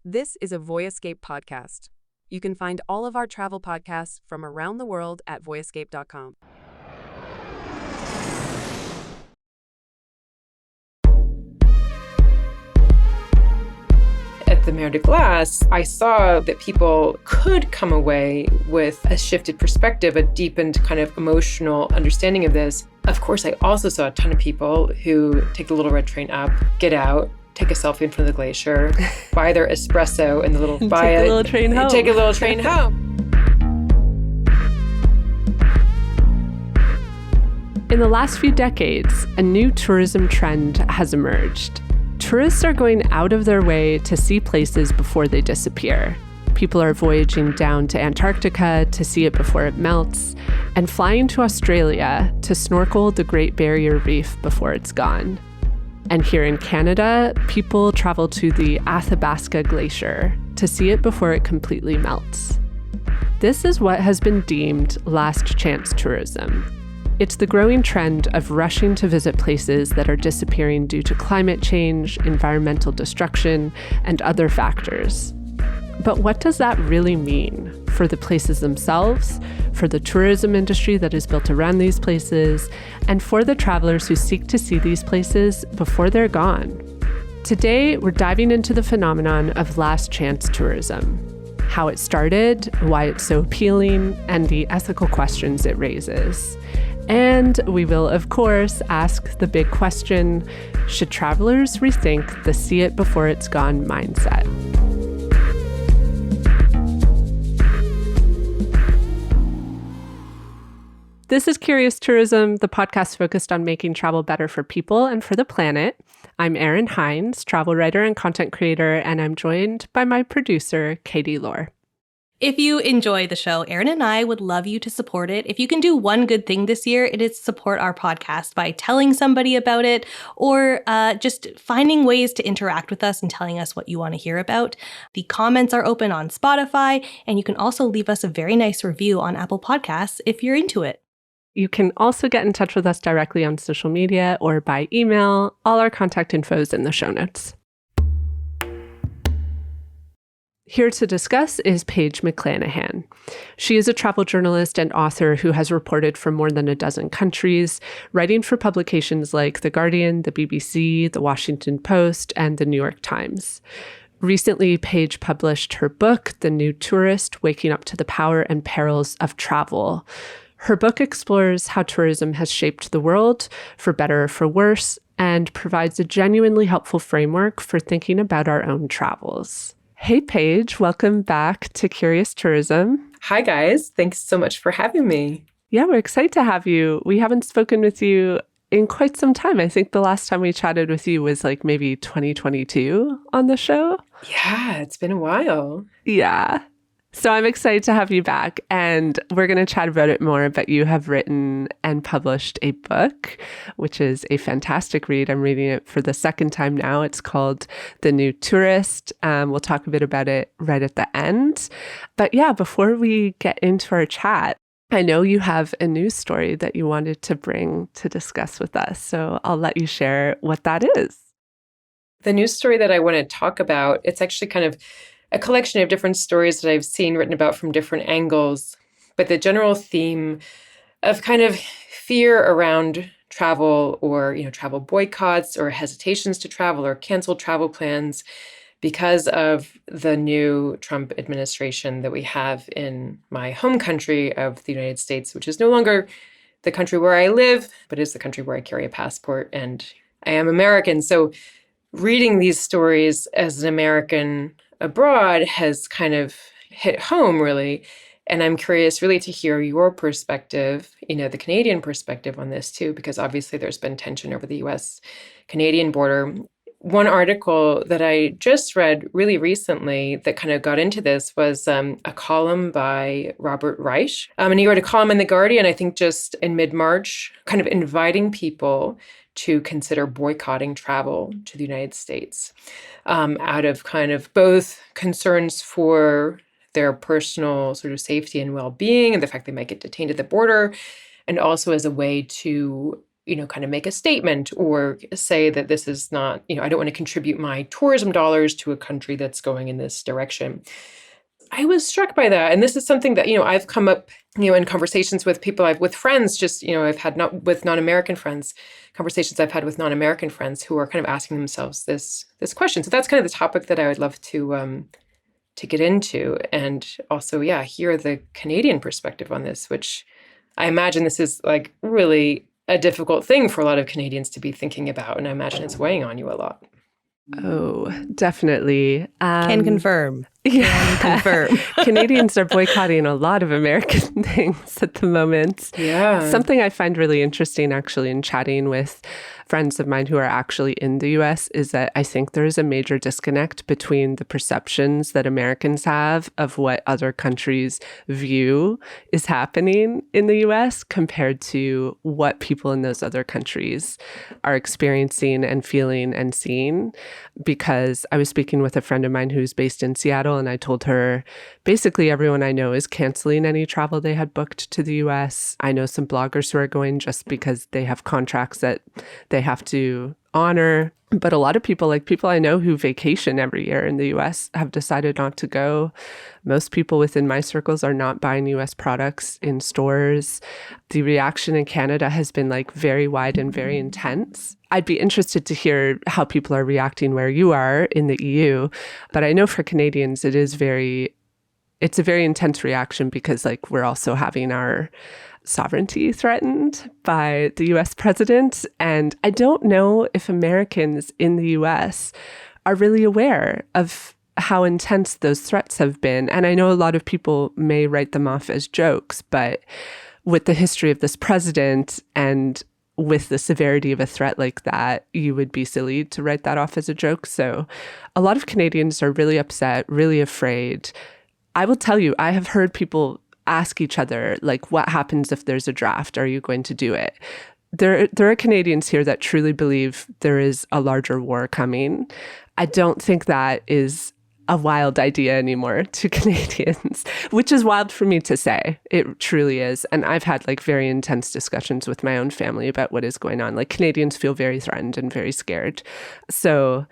This is a Voyescape podcast. You can find all of our travel podcasts from around the world at voyescape.com. At the Mer de Glace, I saw that people could come away with a shifted perspective, a deepened kind of emotional understanding of this. Of course, I also saw a ton of people who take the little red train up, get out, take a selfie in front of the glacier, buy their espresso and take a little train home. Take a little train home. In the last few decades, a new tourism trend has emerged. Tourists are going out of their way to see places before they disappear. People are voyaging down to Antarctica to see it before it melts, and flying to Australia to snorkel the Great Barrier Reef before it's gone. And here in Canada, people travel to the Athabasca Glacier to see it before it completely melts. This is what has been deemed last chance tourism. It's the growing trend of rushing to visit places that are disappearing due to climate change, environmental destruction, and other factors. But what does that really mean for the places themselves, for the tourism industry that is built around these places, and for the travelers who seek to see these places before they're gone? Today, we're diving into the phenomenon of last chance tourism, how it started, why it's so appealing, and the ethical questions it raises. And we will, of course, ask the big question, should travelers rethink the see it before it's gone mindset? This is Curious Tourism, the podcast focused on making travel better for people and for the planet. I'm Erin Hines, travel writer and content creator, and I'm joined by my producer, Katie Lohr. If you enjoy the show, Erin and I would love you to support it. If you can do one good thing this year, it is support our podcast by telling somebody about it or just finding ways to interact with us and telling us what you want to hear about. The comments are open on Spotify, and you can also leave us a very nice review on Apple Podcasts if you're into it. You can also get in touch with us directly on social media or by email. All our contact info is in the show notes. Here to discuss is Paige McClanahan. She is a travel journalist and author who has reported from more than a dozen countries, writing for publications like The Guardian, the BBC, The Washington Post, and The New York Times. Recently, Paige published her book, The New Tourist: Waking Up to the Power and Perils of Travel. Her book explores how tourism has shaped the world, for better or for worse, and provides a genuinely helpful framework for thinking about our own travels. Hey, Paige, welcome back to Curious Tourism. Hi, guys. Thanks so much for having me. Yeah, we're excited to have you. We haven't spoken with you in quite some time. I think the last time we chatted with you was like maybe 2022 on the show. Yeah, it's been a while. Yeah. So I'm excited to have you back, and we're going to chat about it more, but you have written and published a book, which is a fantastic read. I'm reading it for the second time now. It's called The New Tourist. We'll talk a bit about it right at the end. But yeah, before we get into our chat, I know you have a news story that you wanted to bring to discuss with us, so I'll let you share what that is. The news story that I want to talk about, it's actually kind of a collection of different stories that I've seen written about from different angles, but the general theme of kind of fear around travel or, travel boycotts or hesitations to travel or canceled travel plans because of the new Trump administration that we have in my home country of the United States, which is no longer the country where I live, but is the country where I carry a passport, and I am American. So reading these stories as an American abroad has kind of hit home, really. And I'm curious really to hear your perspective, the Canadian perspective on this too, because obviously there's been tension over the US-Canadian border. One article that I just read really recently that kind of got into this was a column by Robert Reich. And he wrote a column in The Guardian, I think just in mid-March, kind of inviting people to consider boycotting travel to the United States out of kind of both concerns for their personal sort of safety and well-being and the fact they might get detained at the border, and also as a way to kind of make a statement or say that this is not, I don't want to contribute my tourism dollars to a country that's going in this direction. I was struck by that. And this is something that, I've come up, in conversations with people, with friends, just, I've had not with non-American friends, conversations I've had with non-American friends who are kind of asking themselves this question. So that's kind of the topic that I would love to get into. And also, hear the Canadian perspective on this, which I imagine this is like really a difficult thing for a lot of Canadians to be thinking about. And I imagine it's weighing on you a lot. Oh, definitely. Can confirm. Yeah. Can confirm. Canadians are boycotting a lot of American things at the moment. Yeah. Something I find really interesting, actually, in chatting with friends of mine who are actually in the US is that I think there is a major disconnect between the perceptions that Americans have of what other countries view is happening in the US compared to what people in those other countries are experiencing and feeling and seeing. Because I was speaking with a friend of mine who's based in Seattle, and I told her basically everyone I know is canceling any travel they had booked to the US. I know some bloggers who are going just because they have contracts that they have to honor. But a lot of people, like people I know who vacation every year in the US, have decided not to go. Most people within my circles are not buying US products in stores. The reaction in Canada has been like very wide and very intense. I'd be interested to hear how people are reacting where you are in the EU. But I know for Canadians, it's a very intense reaction because like we're also having our sovereignty threatened by the US president. And I don't know if Americans in the US are really aware of how intense those threats have been. And I know a lot of people may write them off as jokes, but with the history of this president and with the severity of a threat like that, you would be silly to write that off as a joke. So a lot of Canadians are really upset, really afraid. I will tell you, I have heard people ask each other, like, what happens if there's a draft? Are you going to do it? There are Canadians here that truly believe there is a larger war coming. I don't think that is a wild idea anymore to Canadians, which is wild for me to say. It truly is. And I've had like very intense discussions with my own family about what is going on. Like Canadians feel very threatened and very scared. So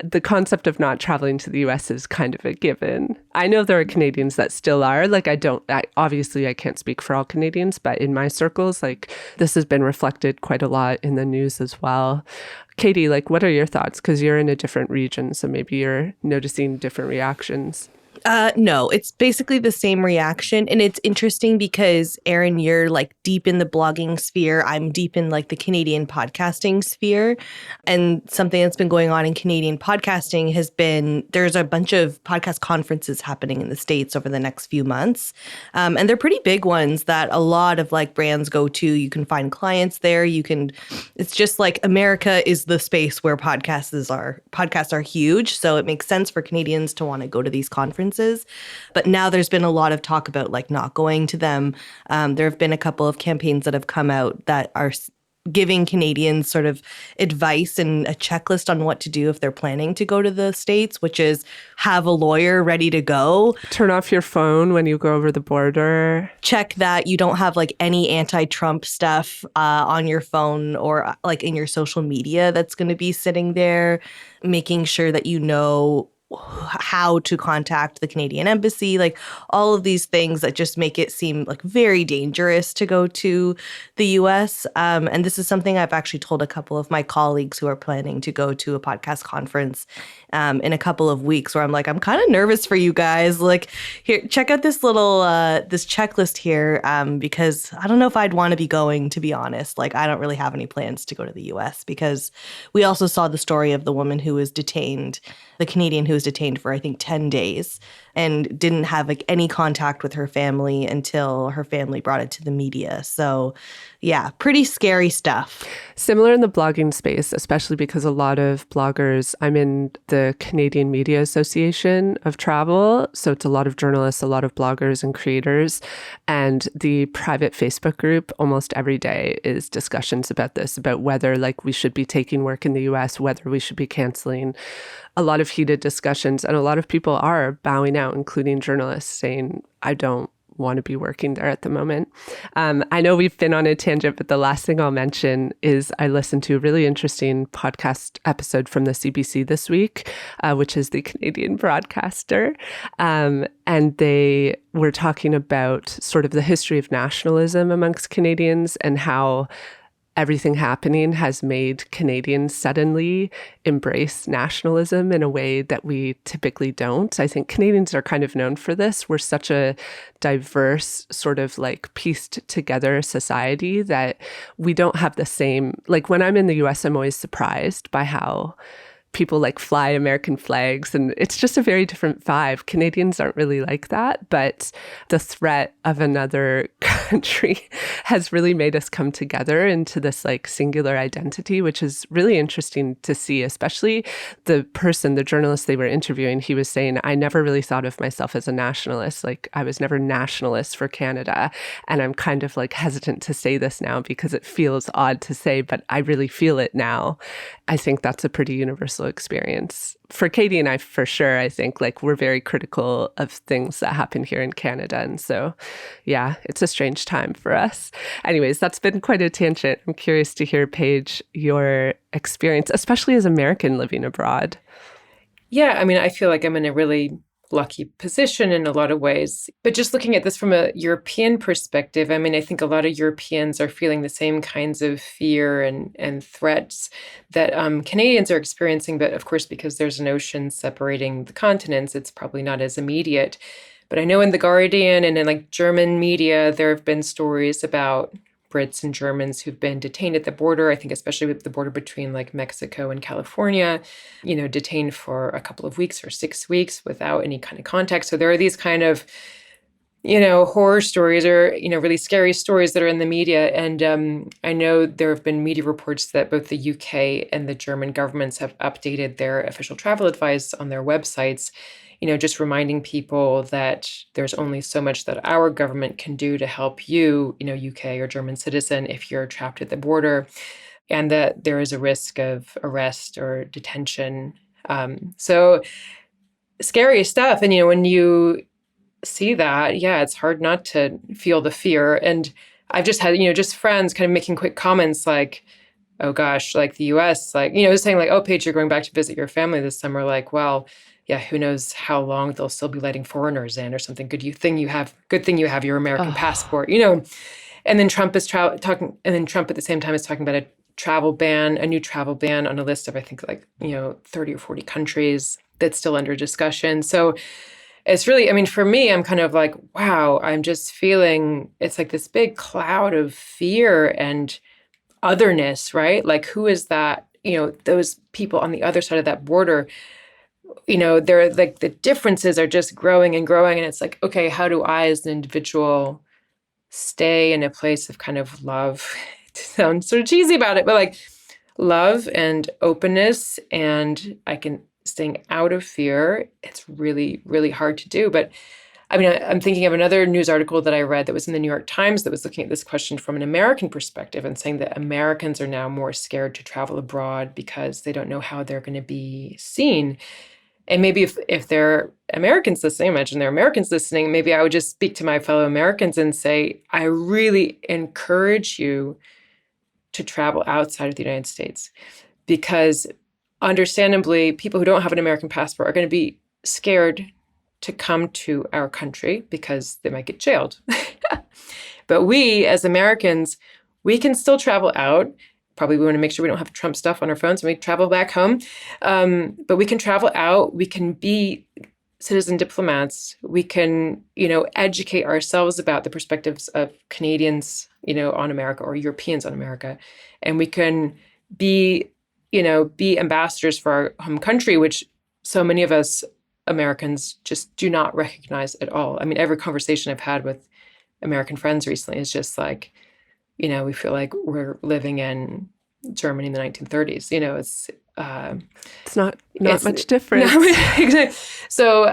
the concept of not traveling to the US is kind of a given. I know there are Canadians that still are. Like obviously I can't speak for all Canadians, but in my circles, like this has been reflected quite a lot in the news as well. Katie, like what are your thoughts? Because you're in a different region, so maybe you're noticing different reactions. No, it's basically the same reaction. And it's interesting because, Erin, you're like deep in the blogging sphere. I'm deep in like the Canadian podcasting sphere. And something that's been going on in Canadian podcasting has been, there's a bunch of podcast conferences happening in the States over the next few months. And they're pretty big ones that a lot of like brands go to. You can find clients there. It's just like America is the space where podcasts are huge. So it makes sense for Canadians to want to go to these conferences. But now there's been a lot of talk about like not going to them. There have been a couple of campaigns that have come out that are giving Canadians sort of advice and a checklist on what to do if they're planning to go to the States, which is have a lawyer ready to go. Turn off your phone when you go over the border. Check that you don't have like any anti-Trump stuff on your phone or like in your social media that's going to be sitting there. Making sure that you know how to contact the Canadian embassy, like all of these things that just make it seem like very dangerous to go to the US. And this is something I've actually told a couple of my colleagues who are planning to go to a podcast conference in a couple of weeks, where I'm like, I'm kind of nervous for you guys. Like, here, check out this little this checklist here, because I don't know if I'd want to be going, to be honest. Like, I don't really have any plans to go to the US, because we also saw the story of the woman who was detained, the Canadian who was detained for, I think, 10 days and didn't have like any contact with her family until her family brought it to the media. So yeah, pretty scary stuff. Similar in the blogging space, especially because a lot of bloggers, I'm in the Canadian Media Association of Travel. So it's a lot of journalists, a lot of bloggers and creators. And the private Facebook group almost every day is discussions about this, about whether like we should be taking work in the US, whether we should be canceling. A lot of heated discussions, and a lot of people are bowing out, including journalists, saying, I don't want to be working there at the moment. I know we've been on a tangent, but the last thing I'll mention is I listened to a really interesting podcast episode from the CBC this week, which is the Canadian broadcaster. And they were talking about sort of the history of nationalism amongst Canadians and how everything happening has made Canadians suddenly embrace nationalism in a way that we typically don't. I think Canadians are kind of known for this. We're such a diverse, sort of like pieced together society that we don't have the same, like when I'm in the US, I'm always surprised by how people like fly American flags, and it's just a very different vibe. Canadians aren't really like that, but the threat of another country has really made us come together into this like singular identity, which is really interesting to see, especially the journalist they were interviewing. He was saying, I never really thought of myself as a nationalist. Like I was never nationalist for Canada. And I'm kind of like hesitant to say this now because it feels odd to say, but I really feel it now. I think that's a pretty universal experience. For Katie and I, for sure, I think like we're very critical of things that happen here in Canada. And so, yeah, it's a strange time for us. Anyways, that's been quite a tangent. I'm curious to hear, Paige, your experience, especially as American living abroad. Yeah, I mean, I feel like I'm in a really lucky position in a lot of ways. But just looking at this from a European perspective, I mean, I think a lot of Europeans are feeling the same kinds of fear and threats that Canadians are experiencing. But of course, because there's an ocean separating the continents, it's probably not as immediate. But I know in The Guardian and in like German media, there have been stories about Brits and Germans who've been detained at the border, I think especially with the border between like Mexico and California, detained for a couple of weeks or 6 weeks without any kind of context. So there are these kind of, horror stories or, really scary stories that are in the media. And I know there have been media reports that both the UK and the German governments have updated their official travel advice on their websites, just reminding people that there's only so much that our government can do to help you, UK or German citizen, if you're trapped at the border, and that there is a risk of arrest or detention. So scary stuff. And, when you see that, yeah, it's hard not to feel the fear. And I've just had, just friends kind of making quick comments like, oh gosh, like the US, like, saying like, oh, Paige, you're going back to visit your family this summer. Like, well, yeah, who knows how long they'll still be letting foreigners in or something. Good thing you have your American passport, And then Trump is talking, and then Trump at the same time is talking about a new travel ban on a list of, I think, like, 30 or 40 countries that's still under discussion. So it's really, I mean, for me, I'm kind of like, wow, I'm just feeling, it's like this big cloud of fear and otherness, right? Like, who is that, those people on the other side of that border, they're like the differences are just growing and growing. And it's like, okay, how do I as an individual stay in a place of kind of love? It sounds sort of cheesy about it, but like love and openness, and I can staying out of fear. It's really, really hard to do. But I mean, I'm thinking of another news article that I read that was in the New York Times that was looking at this question from an American perspective and saying that Americans are now more scared to travel abroad because they don't know how they're going to be seen. And maybe if there are Americans listening, imagine there are Americans listening, maybe I would just speak to my fellow Americans and say, I really encourage you to travel outside of the United States, because understandably, people who don't have an American passport are going to be scared to come to our country because they might get jailed. But we, as Americans, we can still travel out. Probably we want to make sure we don't have Trump stuff on our phones when we travel back home. But we can travel out. We can be citizen diplomats. We can, educate ourselves about the perspectives of Canadians, on America, or Europeans on America. And we can be ambassadors for our home country, which so many of us Americans just do not recognize at all. I mean, every conversation I've had with American friends recently is just like, we feel like we're living in Germany in the 1930s. It's not much different. Exactly. So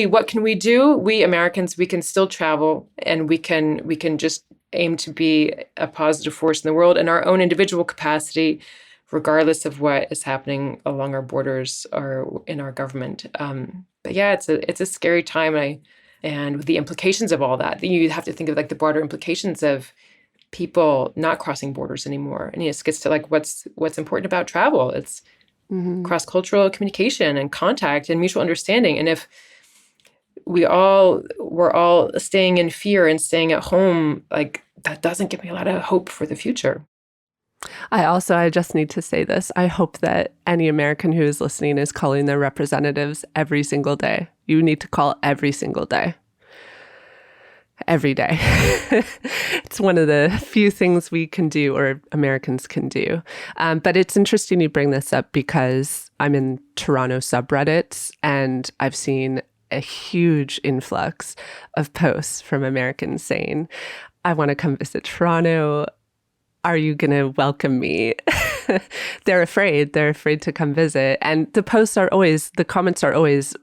what can we do? We Americans, we can still travel, and we can just aim to be a positive force in the world in our own individual capacity, regardless of what is happening along our borders or in our government. But yeah, it's a scary time. And and the implications of all that. You have to think of like the broader implications of people not crossing borders anymore. And it gets to like what's important about travel. It's cross-cultural communication and contact and mutual understanding. And if we're all staying in fear and staying at home, like that doesn't give me a lot of hope for the future. I just need to say this. I hope that any American who is listening is calling their representatives every single day. You need to call every single day. Every day. It's one of the few things we can do, or Americans can do. But it's interesting you bring this up because I'm in Toronto subreddits and I've seen a huge influx of posts from Americans saying, I want to come visit Toronto. Are you going to welcome me? They're afraid to come visit. And the comments are always,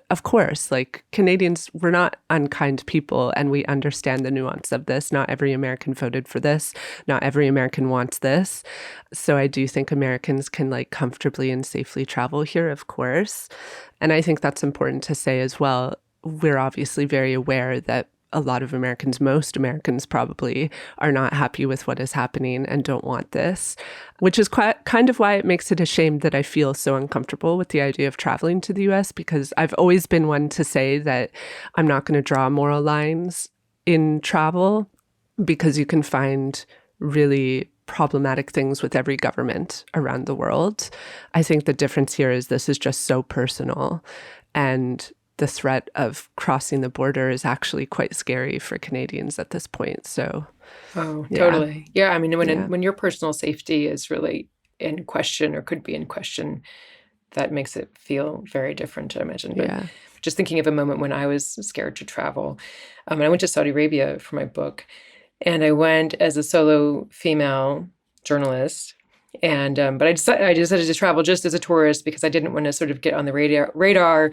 of course, like Canadians, we're not unkind people and we understand the nuance of this. Not every American voted for this. Not every American wants this. So I do think Americans can like comfortably and safely travel here, of course. And I think that's important to say as well. We're obviously very aware that a lot of Americans, most Americans probably, are not happy with what is happening and don't want this, which is kind of why it makes it a shame that I feel so uncomfortable with the idea of traveling to the US, because I've always been one to say that I'm not going to draw moral lines in travel because you can find really problematic things with every government around the world. I think the difference here is this is just so personal, and the threat of crossing the border is actually quite scary for Canadians at this point. So, totally. Yeah. I mean, when your personal safety is really in question or could be in question, that makes it feel very different, I imagine. But just thinking of a moment when I was scared to travel. I went to Saudi Arabia for my book, and I went as a solo female journalist. And but I decided to travel just as a tourist because I didn't want to sort of get on the radar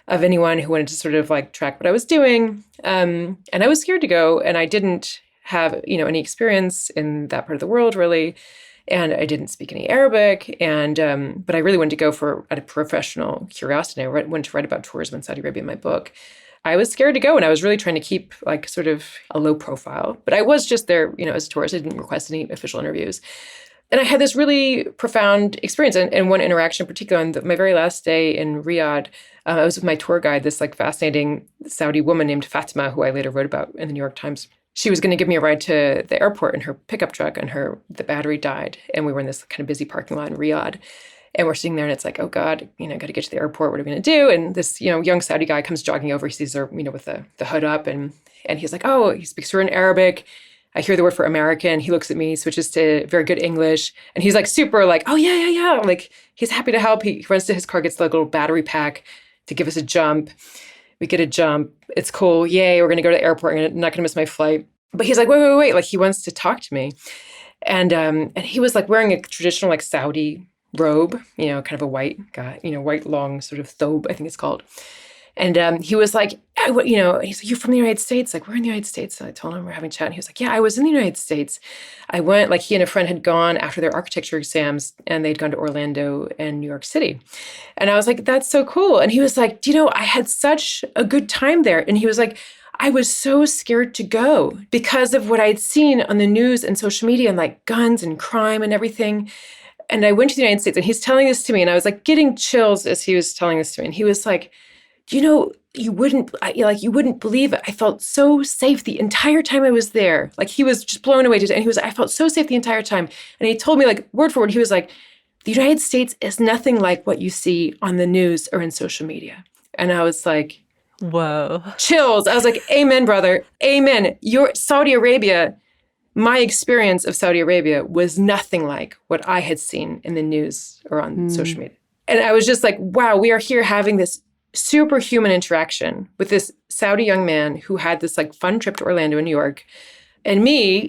of anyone who wanted to sort of like track what I was doing. And I was scared to go, and I didn't have, any experience in that part of the world really. And I didn't speak any Arabic. And, but I really wanted to go for a professional curiosity. I wanted to write about tourism in Saudi Arabia in my book. I was scared to go, and I was really trying to keep like sort of a low profile, but I was just there, as a tourist. I didn't request any official interviews. And I had this really profound experience, and one interaction in particular. On my very last day in Riyadh, I was with my tour guide, this like fascinating Saudi woman named Fatima, who I later wrote about in the New York Times. She was going to give me a ride to the airport in her pickup truck, and the battery died. And we were in this kind of busy parking lot in Riyadh. And we're sitting there, and it's like, oh God, got to get to the airport. What are we going to do? And this, young Saudi guy comes jogging over. He sees her, with the hood up, and he's like, oh, he speaks to her in Arabic. I hear the word for American. He looks at me, switches to very good English. And he's like super like, oh, yeah. Like he's happy to help. He runs to his car, gets the little battery pack to give us a jump. We get a jump. It's cool. Yay, we're going to go to the airport. I'm not going to miss my flight. But he's like, wait. Like he wants to talk to me. And he was like wearing a traditional like Saudi robe, kind of a white guy, white long sort of thobe, I think it's called. And he was like, he's like, you're from the United States? Like, we're in the United States. And I told him we're having a chat. And he was like, yeah, I was in the United States. I went, like he and a friend had gone after their architecture exams, and they'd gone to Orlando and New York City. And I was like, that's so cool. And he was like, I had such a good time there. And he was like, I was so scared to go because of what I'd seen on the news and social media and like guns and crime and everything. And I went to the United States, and he's telling this to me, and I was like getting chills as he was telling this to me. And he was like, you wouldn't believe it. I felt so safe the entire time I was there. Like he was just blown away. And he was, I felt so safe the entire time. And he told me like word for word, he was like, the United States is nothing like what you see on the news or in social media. And I was like, whoa. Chills. I was like, amen, brother. Amen. Saudi Arabia, my experience of Saudi Arabia was nothing like what I had seen in the news or on social media. And I was just like, wow, we are here having this superhuman interaction with this Saudi young man who had this like fun trip to Orlando and New York. And me,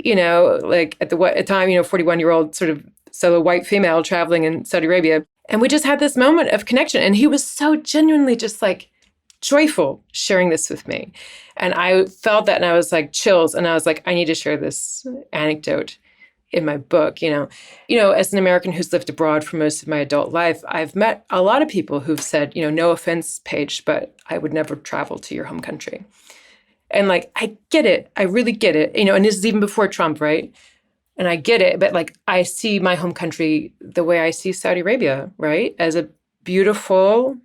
like at the time, 41-year-old sort of solo white female traveling in Saudi Arabia. And we just had this moment of connection. And he was so genuinely just like joyful sharing this with me. And I felt that, and I was like chills. And I was like, I need to share this anecdote in my book. As an American who's lived abroad for most of my adult life, I've met a lot of people who've said, no offense, Paige, but I would never travel to your home country. And I get it. I really get it. And this is even before Trump, right? And I get it. But I see my home country the way I see Saudi Arabia, right? As a beautiful,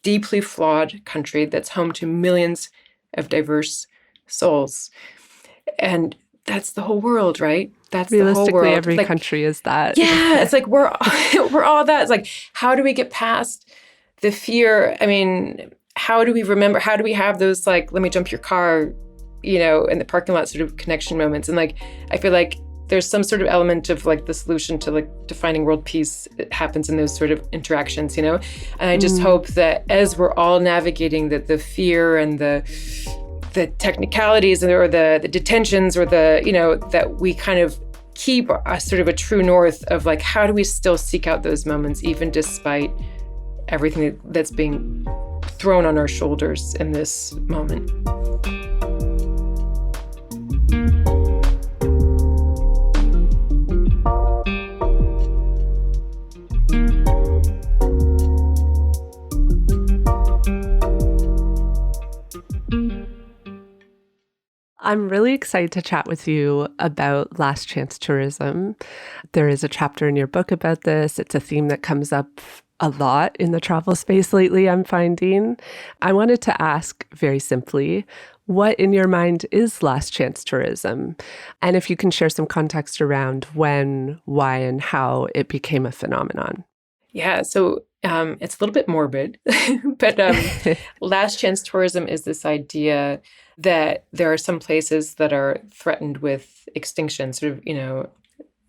deeply flawed country that's home to millions of diverse souls. And that's the whole world, right? That's the whole world. Realistically, every country is that. Yeah, it's we're all that. It's how do we get past the fear? I mean, how do we remember? How do we have those let me jump your car, in the parking lot sort of connection moments? And I feel like there's some sort of element of the solution to defining world peace. It happens in those sort of interactions, And I just hope that as we're all navigating the fear and the technicalities or the detentions or that we kind of keep a sort of a true north of how do we still seek out those moments even despite everything that's being thrown on our shoulders in this moment. I'm really excited to chat with you about last chance tourism. There is a chapter in your book about this. It's a theme that comes up a lot in the travel space lately, I'm finding. I wanted to ask very simply, what in your mind is last chance tourism? And if you can share some context around when, why, and how it became a phenomenon. Yeah, so it's a little bit morbid, but last chance tourism is this idea that there are some places that are threatened with extinction, sort of,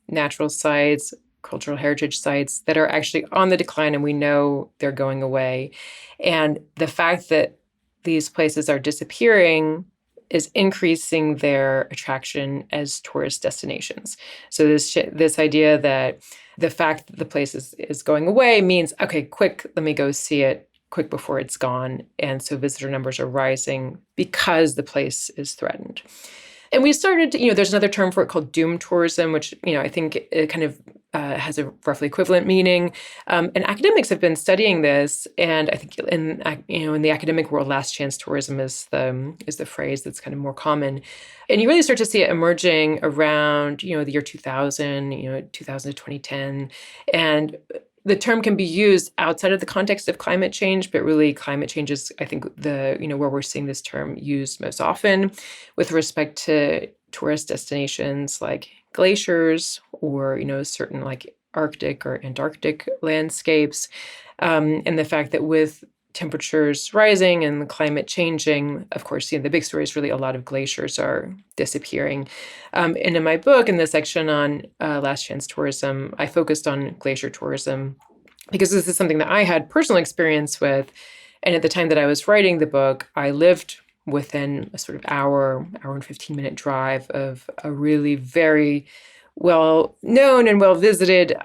natural sites, cultural heritage sites that are actually on the decline, and we know they're going away. And the fact that these places are disappearing is increasing their attraction as tourist destinations. So this idea that the fact that the place is going away means, okay, quick, let me go see it quick before it's gone. And so visitor numbers are rising because the place is threatened. And we started, there's another term for it called doom tourism, which, I think it kind of has a roughly equivalent meaning. And academics have been studying this. And I think in the academic world, last chance tourism is the phrase that's kind of more common. And you really start to see it emerging around, the year 2000, 2000 to 2010. And the term can be used outside of the context of climate change, but really climate change is, I think, where we're seeing this term used most often with respect to tourist destinations like glaciers or, certain Arctic or Antarctic landscapes. And the fact that with temperatures rising and the climate changing, of course, the big story is really a lot of glaciers are disappearing. And in my book, in the section on last chance tourism, I focused on glacier tourism because this is something that I had personal experience with. And at the time that I was writing the book, I lived within a sort of hour and 15-minute drive of a really very well-known and well-visited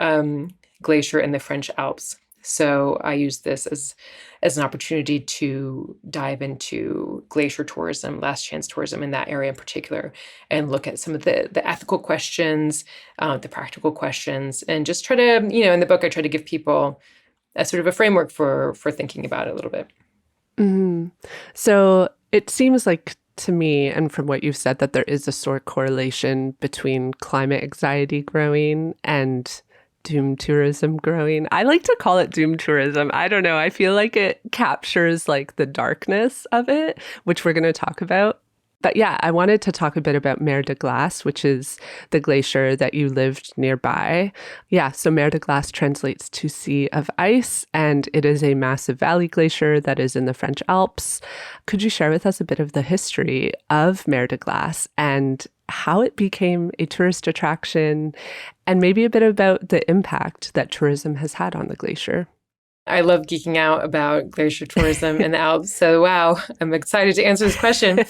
glacier in the French Alps. So I used this as an opportunity to dive into glacier tourism, last chance tourism in that area in particular, and look at some of the ethical questions, the practical questions, and just try to, in the book, I try to give people a sort of a framework for thinking about it a little bit. Mm-hmm. So it seems like to me, and from what you've said, that there is a sort of correlation between climate anxiety growing and doom tourism growing. I like to call it doom tourism. I don't know. I feel like it captures the darkness of it, which we're going to talk about. But yeah, I wanted to talk a bit about Mer de Glace, which is the glacier that you lived nearby. Yeah, so Mer de Glace translates to Sea of Ice, and it is a massive valley glacier that is in the French Alps. Could you share with us a bit of the history of Mer de Glace and how it became a tourist attraction, and maybe a bit about the impact that tourism has had on the glacier? I love geeking out about glacier tourism in the Alps. So, wow, I'm excited to answer this question.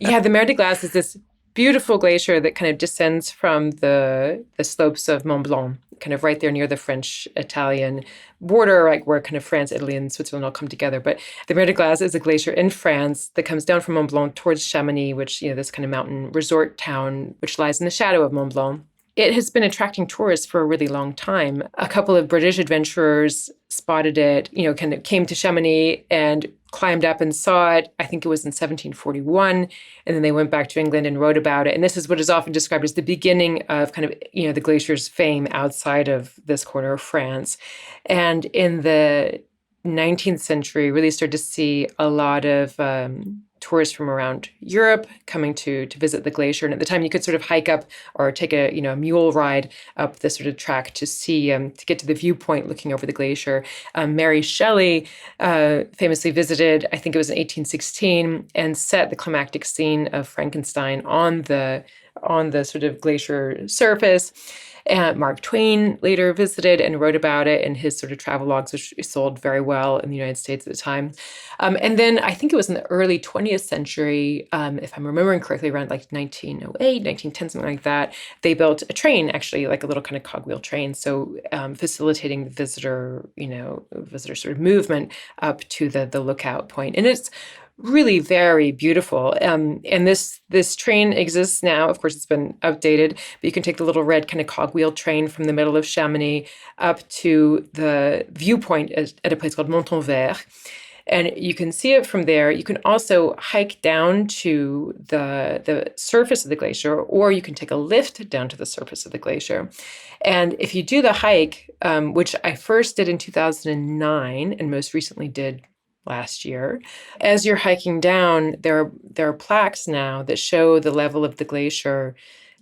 Yeah, the Mer de Glace is this beautiful glacier that kind of descends from the slopes of Mont Blanc, kind of right there near the French-Italian border, where kind of France, Italy, and Switzerland all come together. But the Mer de Glace is a glacier in France that comes down from Mont Blanc towards Chamonix, which, this kind of mountain resort town, which lies in the shadow of Mont Blanc. it has been attracting tourists for a really long time. A couple of British adventurers spotted it, kind of came to Chamonix and climbed up and saw it. I think it was in 1741. And then they went back to England and wrote about it. And this is what is often described as the beginning of kind of, the glacier's fame outside of this corner of France. And in the 19th century, really started to see a lot of tourists from around Europe coming to visit the glacier. And at the time, you could sort of hike up or take a mule ride up this sort of track to see to get to the viewpoint looking over the glacier. Mary Shelley famously visited, I think it was in 1816, and set the climactic scene of Frankenstein on the sort of glacier surface. And Mark Twain later visited and wrote about it in his sort of travelogues, which sold very well in the United States at the time. And then I think it was in the early 20th century, if I'm remembering correctly, around like 1908, 1910, something like that, they built a train, actually, like a little kind of cogwheel train. So facilitating the visitor sort of movement up to the lookout point. And it's really very beautiful. And this train exists now. Of course, it's been updated, but you can take the little red kind of cogwheel train from the middle of Chamonix up to the viewpoint at a place called Montonvert. And you can see it from there. You can also hike down to the surface of the glacier, or you can take a lift down to the surface of the glacier. And if you do the hike, which I first did in 2009 and most recently did last year, as you're hiking down, there are plaques now that show the level of the glacier.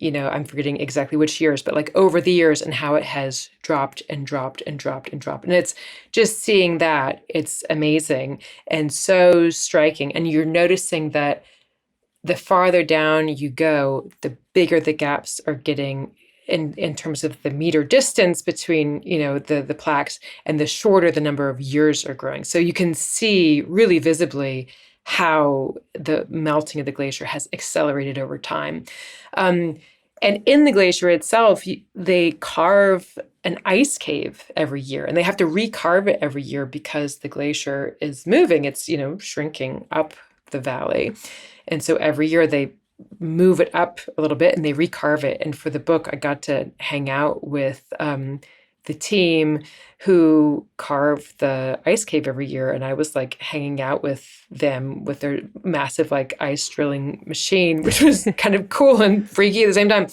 I'm forgetting exactly which years, but like over the years and how it has dropped and dropped and dropped and dropped. And it's just seeing that, it's amazing and so striking. And you're noticing that the farther down you go, the bigger the gaps are getting in terms of the meter distance between, the plaques, and the shorter the number of years are growing. So you can see really visibly how the melting of the glacier has accelerated over time. And in the glacier itself, they carve an ice cave every year, and they have to recarve it every year because the glacier is moving. It's, shrinking up the valley. And so every year they move it up a little bit and they recarve it. And for the book, I got to hang out with the team who carve the ice cave every year. And I was like hanging out with them with their massive like ice drilling machine, which was kind of cool and freaky at the same time.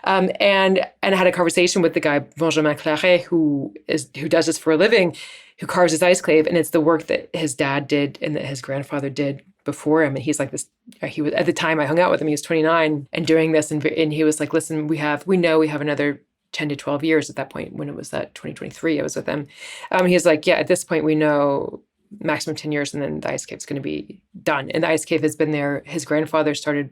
And I had a conversation with the guy, Paige McClanahan, who does this for a living, who carves his ice cave. And it's the work that his dad did and that his grandfather did before him. And he's like this, he was, at the time I hung out with him, he was 29 and doing this. And he was like, listen, we know we have another 10 to 12 years at that point. When it was that 2023, I was with him. He's like, yeah, at this point we know maximum 10 years and then the ice cave's going to be done. And the ice cave has been there. His grandfather started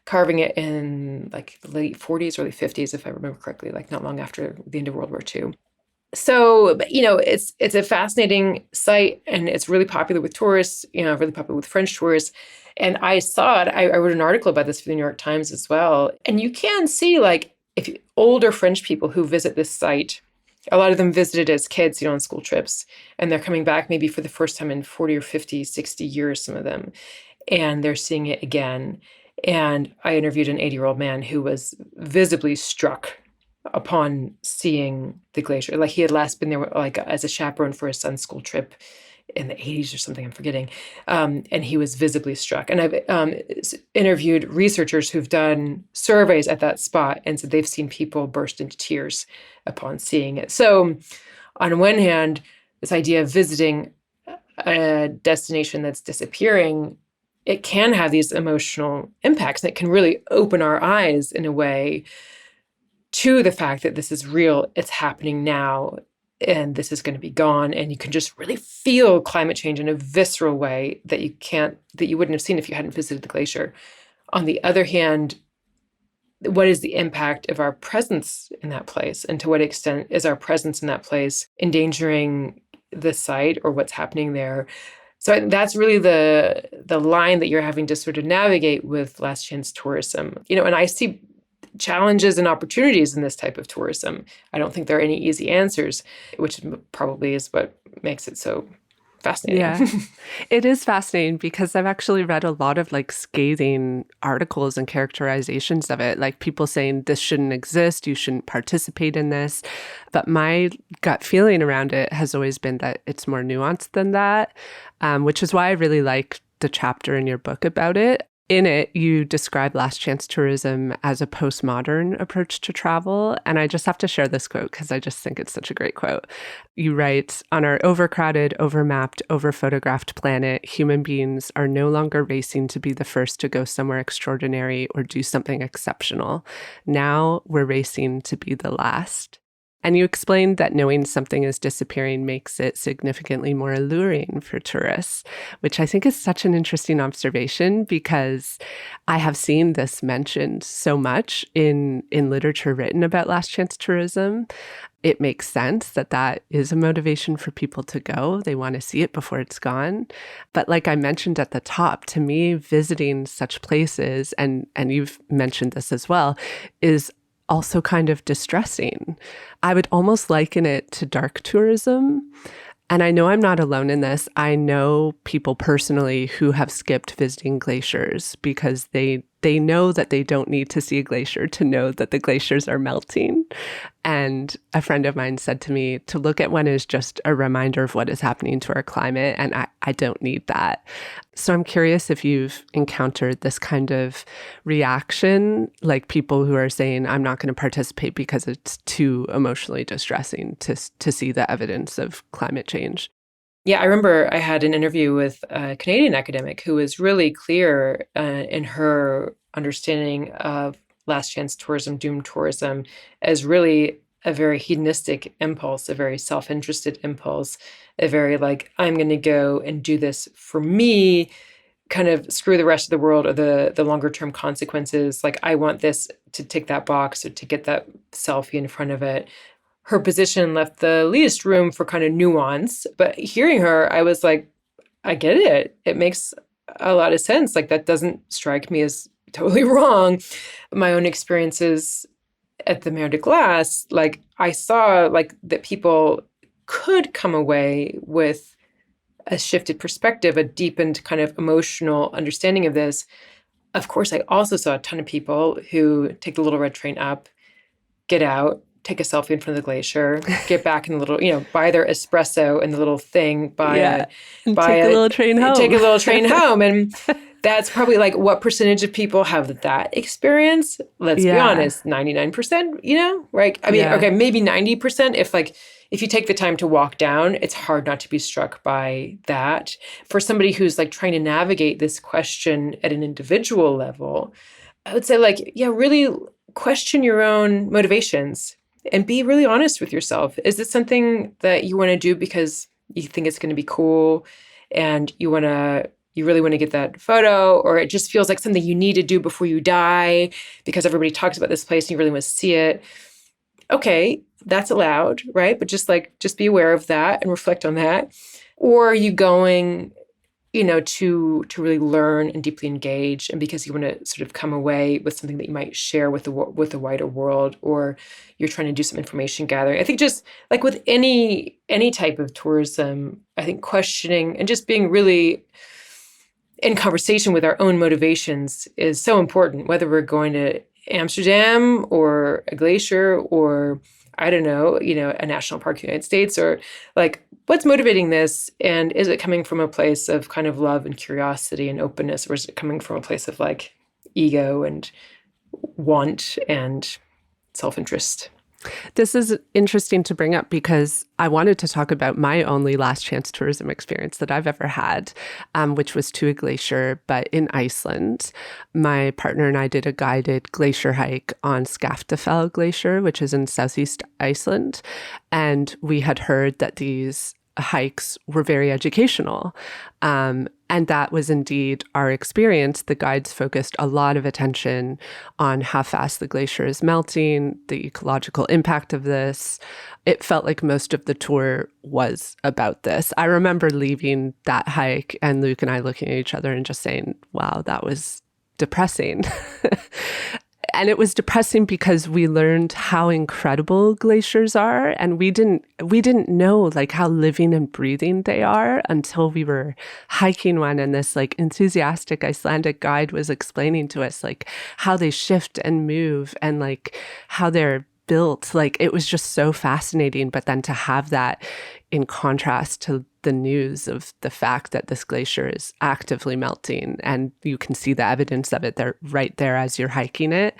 carving it in like the late 40s, early 50s, if I remember correctly, like not long after the end of World War II. So, it's a fascinating site and it's really popular with tourists, really popular with French tourists. And I saw it, I wrote an article about this for the New York Times as well. And you can see like older French people who visit this site, a lot of them visited as kids, on school trips, and they're coming back maybe for the first time in 40 or 50, 60 years, some of them, and they're seeing it again. And I interviewed an 80-year-old man who was visibly struck upon seeing the glacier. Like he had last been there like as a chaperone for his son's school trip in the 80s or something, I'm forgetting. And he was visibly struck. And I've interviewed researchers who've done surveys at that spot and said they've seen people burst into tears upon seeing it. So on one hand, this idea of visiting a destination that's disappearing, it can have these emotional impacts, and it can really open our eyes in a way to the fact that this is real, it's happening now, and this is going to be gone. And you can just really feel climate change in a visceral way that you wouldn't have seen if you hadn't visited the glacier. On the other hand, what is the impact of our presence in that place? And to what extent is our presence in that place endangering the site or what's happening there? So that's really the line that you're having to sort of navigate with last chance tourism. And I see challenges and opportunities in this type of tourism. I don't think there are any easy answers, which probably is what makes it so fascinating. Yeah, it is fascinating because I've actually read a lot of like scathing articles and characterizations of it, like people saying this shouldn't exist, you shouldn't participate in this. But my gut feeling around it has always been that it's more nuanced than that, which is why I really like the chapter in your book about it. In it, you describe last chance tourism as a postmodern approach to travel. And I just have to share this quote because I just think it's such a great quote. You write, "On our overcrowded, overmapped, overphotographed planet, human beings are no longer racing to be the first to go somewhere extraordinary or do something exceptional. Now we're racing to be the last." And you explained that knowing something is disappearing makes it significantly more alluring for tourists, which I think is such an interesting observation because I have seen this mentioned so much in literature written about last chance tourism. It makes sense that that is a motivation for people to go. They want to see it before it's gone. But like I mentioned at the top, to me, visiting such places, and you've mentioned this as well, is also kind of distressing. I would almost liken it to dark tourism. And I know I'm not alone in this. I know people personally who have skipped visiting glaciers because they know that they don't need to see a glacier to know that the glaciers are melting. And a friend of mine said to me, to look at one is just a reminder of what is happening to our climate, and I don't need that. So I'm curious if you've encountered this kind of reaction, like people who are saying, I'm not going to participate because it's too emotionally distressing to see the evidence of climate change. Yeah, I remember I had an interview with a Canadian academic who was really clear in her understanding of last chance tourism, doom tourism, as really a very hedonistic impulse, a very self-interested impulse, a very like, I'm going to go and do this for me, kind of screw the rest of the world or the longer term consequences. Like, I want this to tick that box or to get that selfie in front of it. Her position left the least room for kind of nuance. But hearing her, I was like, I get it. It makes a lot of sense. Like, that doesn't strike me as totally wrong. My own experiences at the Mer de Glace, like, I saw like that people could come away with a shifted perspective, a deepened kind of emotional understanding of this. Of course, I also saw a ton of people who take the little red train up, get out, take a selfie in front of the glacier, get back in the little, buy their espresso in the little thing, take a little train home. Take a little train home. And that's probably like what percentage of people have that experience? Let's be honest, 99%, right? I mean, okay, maybe 90% if you take the time to walk down, it's hard not to be struck by that. For somebody who's like trying to navigate this question at an individual level, I would say really question your own motivations and be really honest with yourself. Is this something that you want to do because you think it's going to be cool and you really want to get that photo, or it just feels like something you need to do before you die because everybody talks about this place and you really want to see it? Okay, that's allowed, right? But just be aware of that and reflect on that. Or are you going, to really learn and deeply engage, and because you want to sort of come away with something that you might share with the wider world, or you're trying to do some information gathering? I think just like with any type of tourism, I think questioning and just being really in conversation with our own motivations is so important, whether we're going to Amsterdam or a glacier or, I don't know, a national park in the United States, or like, what's motivating this? And is it coming from a place of kind of love and curiosity and openness, or is it coming from a place of like ego and want and self-interest? This is interesting to bring up because I wanted to talk about my only last chance tourism experience that I've ever had, which was to a glacier, but in Iceland. My partner and I did a guided glacier hike on Skaftafell Glacier, which is in southeast Iceland. And we had heard that these hikes were very educational. And that was indeed our experience. The guides focused a lot of attention on how fast the glacier is melting, the ecological impact of this. It felt like most of the tour was about this. I remember leaving that hike and Luke and I looking at each other and just saying, wow, that was depressing. And it was depressing because we learned how incredible glaciers are, and we didn't know like how living and breathing they are until we were hiking one, and this like enthusiastic Icelandic guide was explaining to us like how they shift and move and like how they're built. Like it was just so fascinating. But then to have that in contrast to the news of the fact that this glacier is actively melting and you can see the evidence of it there right there as you're hiking it.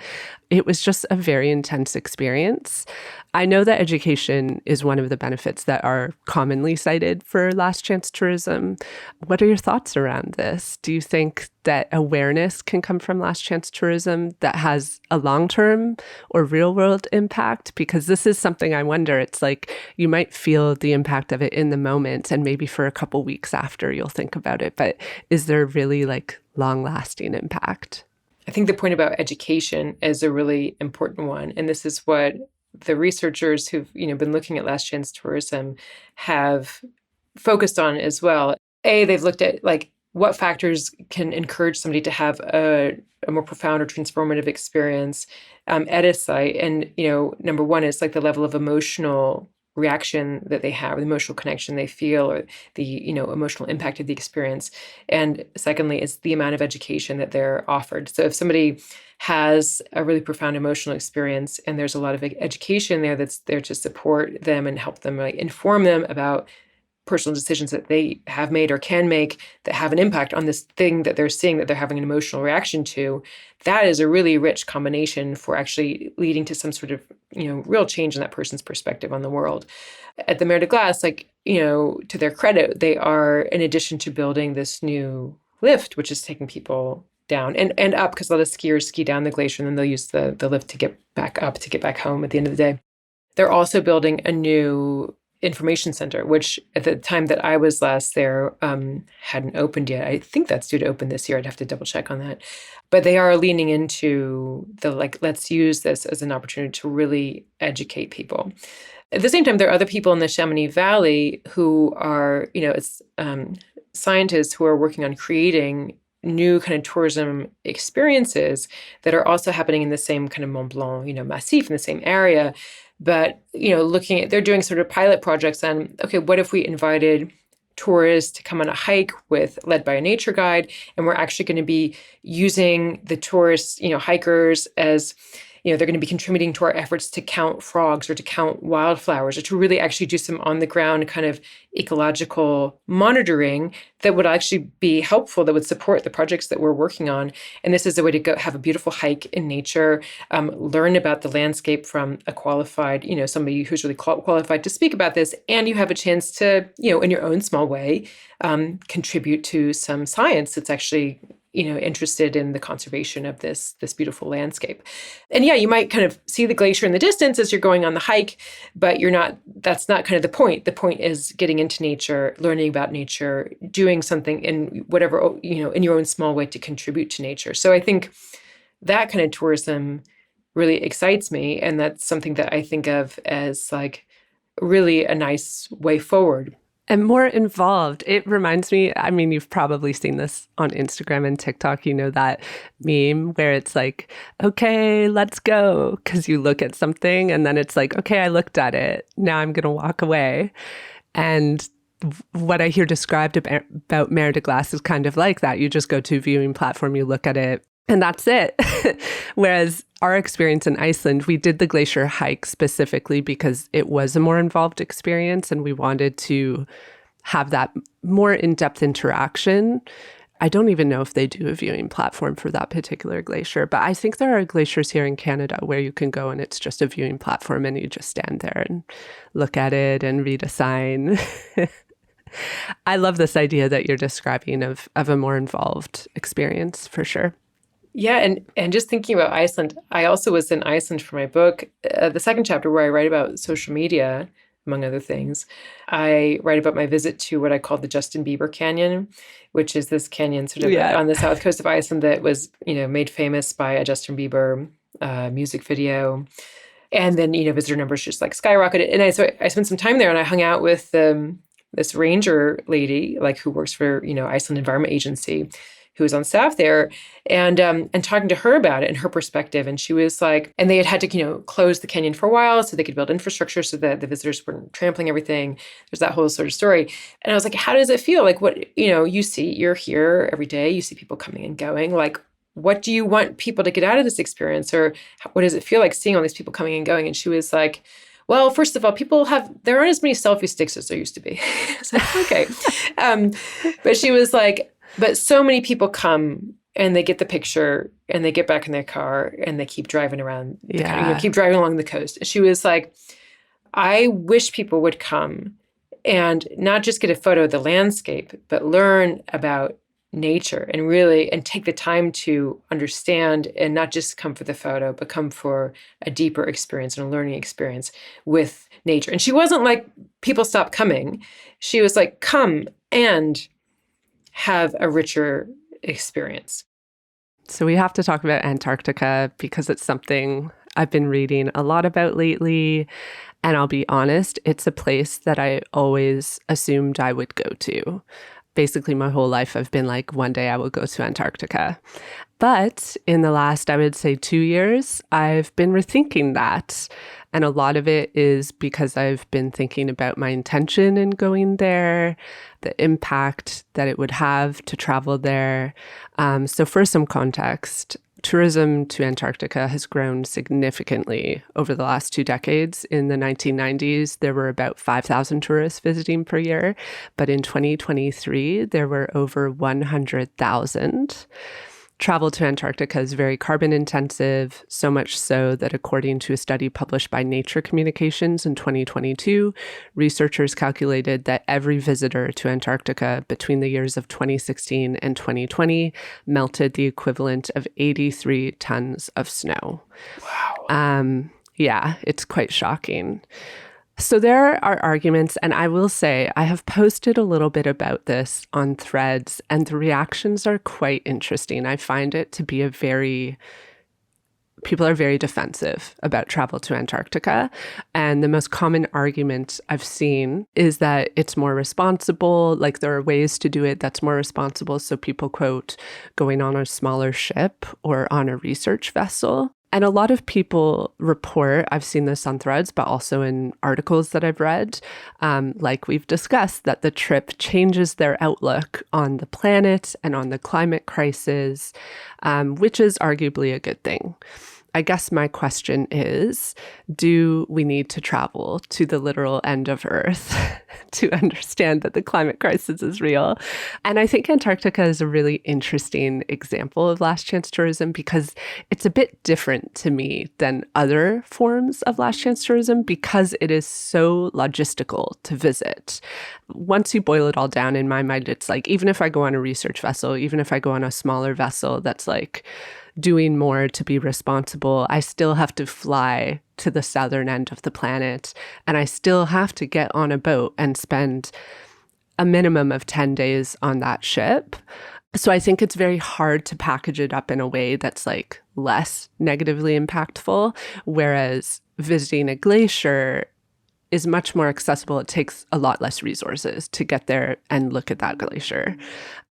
It was just a very intense experience. I know that education is one of the benefits that are commonly cited for last chance tourism. What are your thoughts around this? Do you think that awareness can come from last chance tourism that has a long-term or real-world impact? Because this is something I wonder. It's like you might feel the impact of it in the moment and maybe for a couple weeks after you'll think about it. But is there really like long-lasting impact? I think the point about education is a really important one. And this is what the researchers who've been looking at last chance tourism have focused on as well. They've looked at like what factors can encourage somebody to have a more profound or transformative experience at a site. And, number one is like the level of emotional reaction that they have, the emotional connection they feel, or the, emotional impact of the experience. And secondly, is the amount of education that they're offered. So if somebody has a really profound emotional experience and there's a lot of education there that's there to support them and help them, like inform them about personal decisions that they have made or can make that have an impact on this thing that they're seeing that they're having an emotional reaction to, that is a really rich combination for actually leading to some sort of, real change in that person's perspective on the world. At the Mer de Glace, to their credit, they are, in addition to building this new lift, which is taking people down and up, because a lot of skiers ski down the glacier and then they'll use the lift to get back up, to get back home at the end of the day. They're also building a new information center, which at the time that I was last there hadn't opened yet. I think that's due to open this year. I'd have to double check on that. But they are leaning into the let's use this as an opportunity to really educate people. At the same time, there are other people in the Chamonix Valley who are, it's scientists who are working on creating new kind of tourism experiences that are also happening in the same kind of Mont Blanc, massif in the same area. But, they're doing sort of pilot projects on, okay, what if we invited tourists to come on a hike led by a nature guide, and we're actually going to be using the tourists, hikers as, they're going to be contributing to our efforts to count frogs or to count wildflowers or to really actually do some on the ground kind of ecological monitoring that would actually be helpful, that would support the projects that we're working on. And this is a way to go have a beautiful hike in nature, learn about the landscape from a qualified, somebody who's really qualified to speak about this. And you have a chance to, in your own small way, contribute to some science that's actually interested in the conservation of this beautiful landscape. And yeah, you might kind of see the glacier in the distance as you're going on the hike, but that's not kind of the point. The point is getting into nature, learning about nature, doing something in whatever, in your own small way to contribute to nature. So I think that kind of tourism really excites me. And that's something that I think of as like really a nice way forward. And more involved. It reminds me, you've probably seen this on Instagram and TikTok, that meme where it's like, okay, let's go. Because you look at something and then it's like, okay, I looked at it. Now I'm going to walk away. And what I hear described about Mer de Glace is kind of like that. You just go to a viewing platform, you look at it, and that's it. Whereas our experience in Iceland, we did the glacier hike specifically because it was a more involved experience and we wanted to have that more in-depth interaction. I don't even know if they do a viewing platform for that particular glacier, but I think there are glaciers here in Canada where you can go and it's just a viewing platform and you just stand there and look at it and read a sign. I love this idea that you're describing of a more involved experience for sure. Yeah, and just thinking about Iceland, I also was in Iceland for my book, the second chapter where I write about social media, among other things. I write about my visit to what I call the Justin Bieber Canyon, which is this canyon sort of on the south coast of Iceland that was, made famous by a Justin Bieber music video. And then, visitor numbers just like skyrocketed. And so I spent some time there and I hung out with this ranger lady, who works for, Iceland Environment Agency, who was on staff there, and talking to her about it and her perspective. And she was like, and they had to, close the canyon for a while so they could build infrastructure so that the visitors weren't trampling everything. There's that whole sort of story. And I was like, how does it feel? Like, what, you're here every day, you see people coming and going. Like, what do you want people to get out of this experience? Or what does it feel like seeing all these people coming and going? And she was like, well, first of all, there aren't as many selfie sticks as there used to be. I was like, okay. But she was like, but so many people come and they get the picture and they get back in their car and they keep driving around, keep driving along the coast. And she was like, I wish people would come and not just get a photo of the landscape, but learn about nature and take the time to understand and not just come for the photo, but come for a deeper experience and a learning experience with nature. And she wasn't like, people stop coming. She was like, come and have a richer experience. So we have to talk about Antarctica because it's something I've been reading a lot about lately. And I'll be honest, it's a place that I always assumed I would go to. Basically, my whole life, I've been like, one day I will go to Antarctica. But in the last, I would say 2 years, I've been rethinking that. And a lot of it is because I've been thinking about my intention in going there, the impact that it would have to travel there. So for some context, tourism to Antarctica has grown significantly over the last 2 decades. In the 1990s, there were about 5,000 tourists visiting per year. But in 2023, there were over 100,000. Travel to Antarctica is very carbon intensive, so much so that according to a study published by Nature Communications in 2022, researchers calculated that every visitor to Antarctica between the years of 2016 and 2020 melted the equivalent of 83 tons of snow. Wow. Yeah, it's quite shocking. So there are arguments, and I will say I have posted a little bit about this on Threads, and the reactions are quite interesting. I find it to be people are very defensive about travel to Antarctica. And the most common argument I've seen is that it's more responsible, like there are ways to do it that's more responsible. So people quote going on a smaller ship or on a research vessel. And a lot of people report, I've seen this on Threads, but also in articles that I've read, like we've discussed, that the trip changes their outlook on the planet and on the climate crisis, which is arguably a good thing. I guess my question is, do we need to travel to the literal end of Earth to understand that the climate crisis is real? And I think Antarctica is a really interesting example of last chance tourism because it's a bit different to me than other forms of last chance tourism because it is so logistical to visit. Once you boil it all down, in my mind, it's like, even if I go on a research vessel, even if I go on a smaller vessel that's like doing more to be responsible, I still have to fly to the southern end of the planet, and I still have to get on a boat and spend a minimum of 10 days on that ship. So I think it's very hard to package it up in a way that's like less negatively impactful, whereas visiting a glacier is much more accessible. It takes a lot less resources to get there and look at that glacier.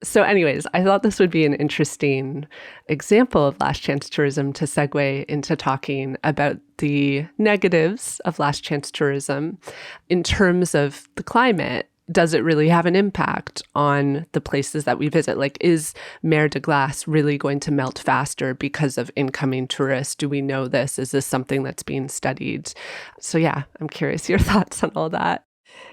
So anyways, I thought this would be an interesting example of last chance tourism to segue into talking about the negatives of last chance tourism in terms of the climate. Does it really have an impact on the places that we visit? Like, is Mer de Glace really going to melt faster because of incoming tourists? Do we know this? Is this something that's being studied? So yeah, I'm curious your thoughts on all that.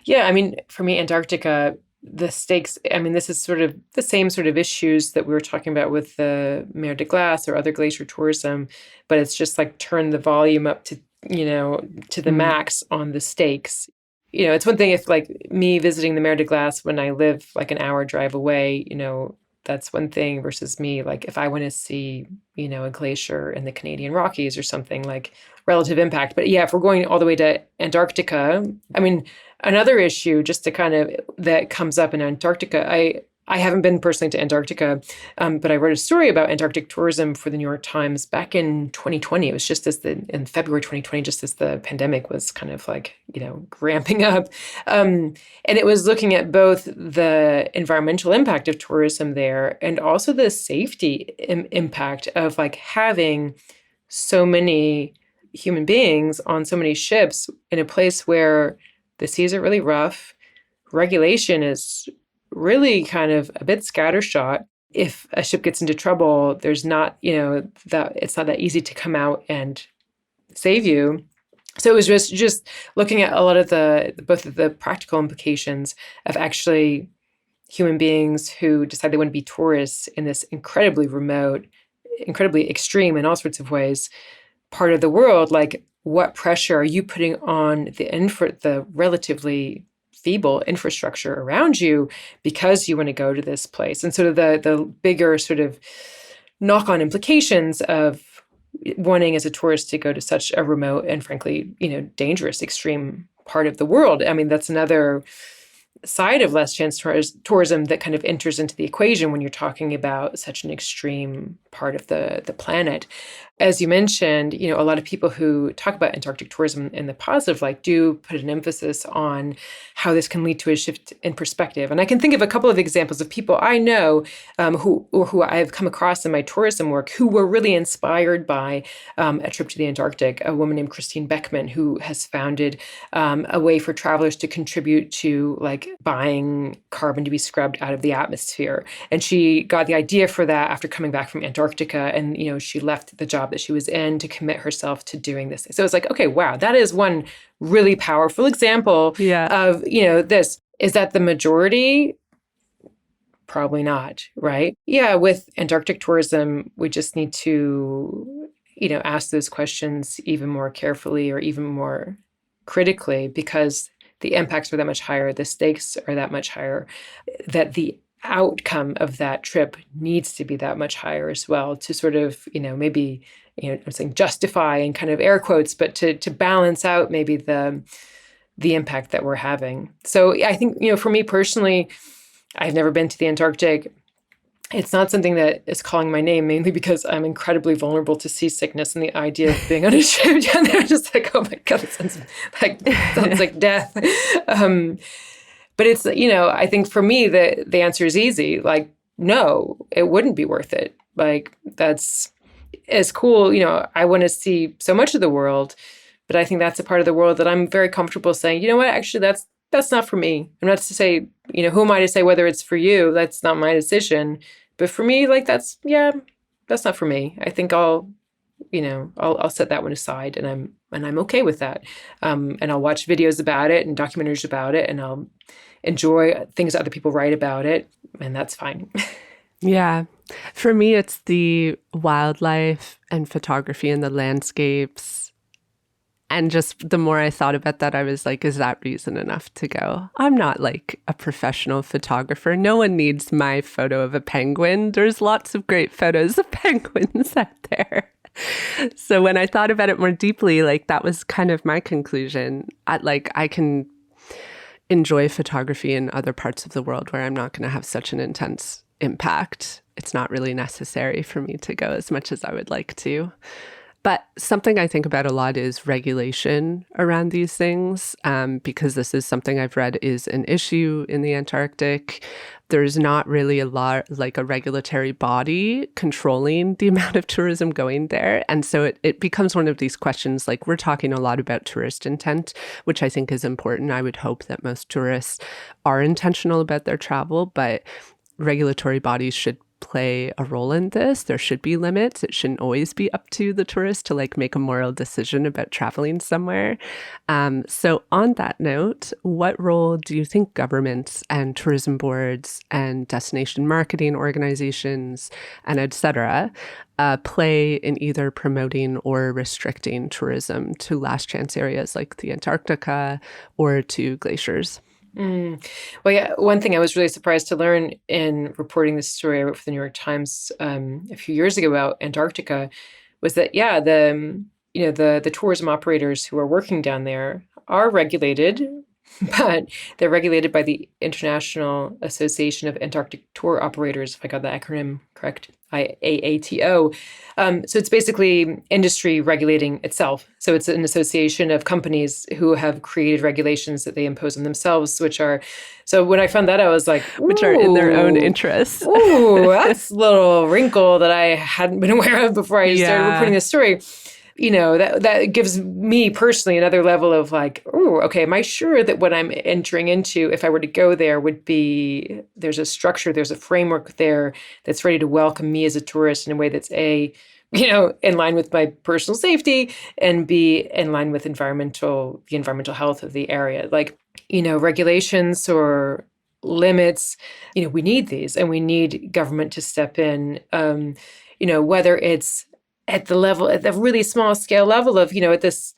Yeah, I mean, for me, Antarctica, the stakes, I mean, this is sort of the same sort of issues that we were talking about with the Mer de Glace or other glacier tourism, but it's just like turn the volume up to, to the max on the stakes. It's one thing if like me visiting the Mer de Glace when I live like an hour drive away, that's one thing versus me. Like if I want to see, a glacier in the Canadian Rockies or something, like relative impact. But yeah, if we're going all the way to Antarctica, I mean, another issue just to kind of that comes up in Antarctica, I haven't been personally to Antarctica, but I wrote a story about Antarctic tourism for the New York Times back in 2020. It was just in February 2020, just as the pandemic was kind of like, ramping up. And it was looking at both the environmental impact of tourism there and also the safety impact of like having so many human beings on so many ships in a place where the seas are really rough. Regulation is really kind of a bit scattershot. If a ship gets into trouble, there's not, that it's not that easy to come out and save you. So it was just looking at a lot of both of the practical implications of actually human beings who decide they want to be tourists in this incredibly remote, incredibly extreme in all sorts of ways part of the world. Like, what pressure are you putting on the relatively feeble infrastructure around you because you want to go to this place? And sort of the bigger sort of knock-on implications of wanting as a tourist to go to such a remote and frankly, dangerous, extreme part of the world. I mean, that's another side of last chance tourism that kind of enters into the equation when you're talking about such an extreme part of the planet. As you mentioned, a lot of people who talk about Antarctic tourism in the positive light do put an emphasis on how this can lead to a shift in perspective. And I can think of a couple of examples of people I know who I've come across in my tourism work who were really inspired by a trip to the Antarctic. A woman named Christine Beckman, who has founded a way for travelers to contribute to like buying carbon to be scrubbed out of the atmosphere. And she got the idea for that after coming back from Antarctica. And, she left the job that she was in to commit herself to doing this. So it's like, okay, wow, that is one really powerful example of, this. Is that the majority? Probably not, right? Yeah, with Antarctic tourism, we just need to, ask those questions even more carefully or even more critically, because the impacts are that much higher, the stakes are that much higher, that the outcome of that trip needs to be that much higher as well to sort of, maybe, I'm saying justify in kind of air quotes, but to balance out maybe the impact that we're having. So I think, for me personally, I've never been to the Antarctic. It's not something that is calling my name, mainly because I'm incredibly vulnerable to seasickness, and the idea of being on a ship down there, just like, oh my God, it sounds like death. But it's, I think for me, the answer is easy. Like, no, it wouldn't be worth it. Like, that's as cool. I want to see so much of the world, but I think that's a part of the world that I'm very comfortable saying, you know what, actually, that's not for me. I'm not to say, who am I to say whether it's for you? That's not my decision. But for me, like, that's not for me. I think I'll set that one aside, and I'm okay with that. And I'll watch videos about it and documentaries about it, and I'll enjoy things other people write about it, and that's fine. Yeah. For me, it's the wildlife and photography and the landscapes. And just the more I thought about that, I was like, is that reason enough to go? I'm not like a professional photographer. No one needs my photo of a penguin. There's lots of great photos of penguins out there. So when I thought about it more deeply, like that was kind of my conclusion. I can enjoy photography in other parts of the world where I'm not going to have such an intense impact. It's not really necessary for me to go as much as I would like to. But something I think about a lot is regulation around these things, because this is something I've read is an issue in the Antarctic. There's not really a lot, like a regulatory body controlling the amount of tourism going there. And so it becomes one of these questions, like we're talking a lot about tourist intent, which I think is important. I would hope that most tourists are intentional about their travel, but regulatory bodies should play a role in this. There should be limits. It shouldn't always be up to the tourist to like make a moral decision about traveling somewhere. So on that note, what role do you think governments and tourism boards and destination marketing organizations and et cetera play in either promoting or restricting tourism to last chance areas like the Antarctica or to glaciers? Well, yeah, one thing I was really surprised to learn in reporting this story I wrote for the New York Times a few years ago about Antarctica was that, the tourism operators who are working down there are regulated but they're regulated by the International Association of Antarctic Tour Operators, if I got the acronym correct, IAATO. So it's basically industry regulating itself. So it's an association of companies who have created regulations that they impose on themselves, so when I found that, I was like, which are in their own interests. Ooh, that's a little wrinkle that I hadn't been aware of before I started reporting this story. That gives me personally another level of like, oh, okay, am I sure that what I'm entering into, if I were to go there, there's a structure, there's a framework there that's ready to welcome me as a tourist in a way that's in line with my personal safety, and B, in line with the environmental health of the area. Like, regulations or limits, we need these, and we need government to step in, whether it's at the really small scale level of, at this